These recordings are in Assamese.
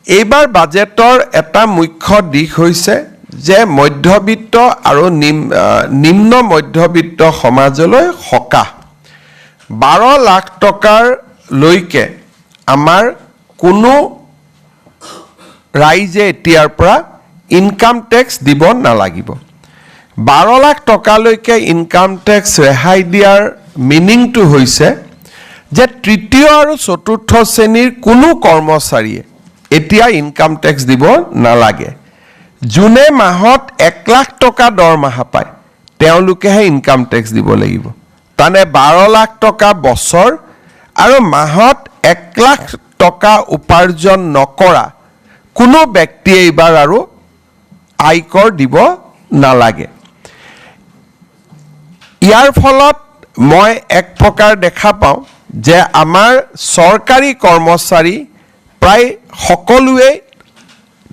এইবাৰ বাজেটৰ এটা মুখ্য দিশ হৈছে যে মধ্যবিত্ত আৰু নিম্ন মধ্যবিত্ত সমাজলৈ সকাহ 12 লাখ টকাৰ লৈকে আমাৰ কোনো ৰাইজে এতিয়াৰ পৰা ইনকাম টেক্স দিব নালাগিব 12 লাখ টকালৈকে ইনকাম টেক্স ৰেহাই দিয়াৰ মিনিংটো হৈছে যে তৃতীয় আৰু চতুৰ্থ শ্ৰেণীৰ কোনো কৰ্মচাৰীয়ে এতিয়া ইনকাম টেক্স দিব নালাগে জুনে মাহত 1 লাখ টকা দৰমহা পায় তেওঁলোকেহে ইনকাম টেক্স দিব লাগিব তানে 12 লাখ টকা বছৰ আৰু মাহত 1 লাখ টকা উপাৰ্জন নকৰা কোনো ব্যক্তি এইবাৰ আৰু আয়কৰ দিব নালাগে ইয়াৰ ফলত মই এক প্ৰকাৰ দেখা পাওঁ যে আমাৰ চৰকাৰী কৰ্মচাৰী প্ৰায় সকলোৱে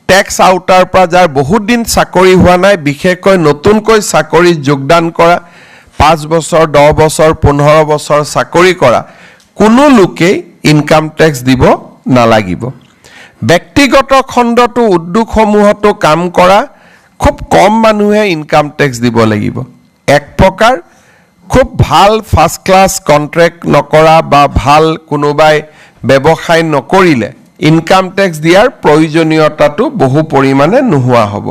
ট্যাক্স আউটাৰ পৰা যাৰ বহুত দিন চাকৰি হোৱা নাই বিশেষকৈ নতুনকৈ চাকৰি যোগদান কৰা 5 বছৰ 10 বছৰ 15 বছৰ চাকৰি কৰা কোনো লোকে ইনকাম টেক্স দিব নালাগিব ব্যক্তিগত খণ্ডটো উদ্যোগসমূহতো কাম কৰা খুব কম মানুহে ইনকাম টেক্স দিব লাগিব এক প্ৰকাৰ খুব ভাল ফাৰ্স্ট ক্লাস কন্ট্ৰাক্ট নকৰা বা ভাল কোনোবাই ব্যৱসায় নকৰিলে ইনকাম টেক্স দিয়াৰ প্ৰয়োজনীয়তাটো বহু পৰিমাণে নোহোৱা হ'ব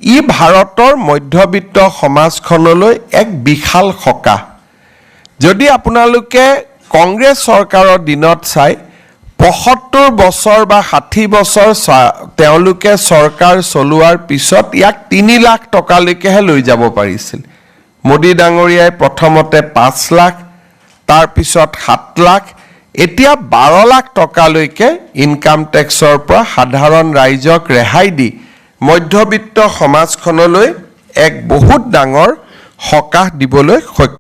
ই ভাৰতৰ মধ্যবিত্ত সমাজখনলৈ এক বিশাল সকাহ যদি আপোনালোকে কংগ্ৰেছ চৰকাৰৰ দিনত চাই 75 বছৰ বা 60 বছৰ তেওঁলোকে চৰকাৰ চলোৱাৰ পিছত ইয়াক 3 লাখ টকালৈকেহে লৈ যাব পাৰিছিল মোদী ডাঙৰীয়াই প্ৰথমতে 5 লাখ তাৰ পিছত 7 লাখ এতিয়া 12 লাখ টকালৈকে ইনকাম টেক্সৰ পৰা সাধাৰণ ৰাইজক ৰেহাই দি মধ্যবিত্ত সমাজখনলৈ এক বহুত ডাঙৰ সকাহ দিবলৈ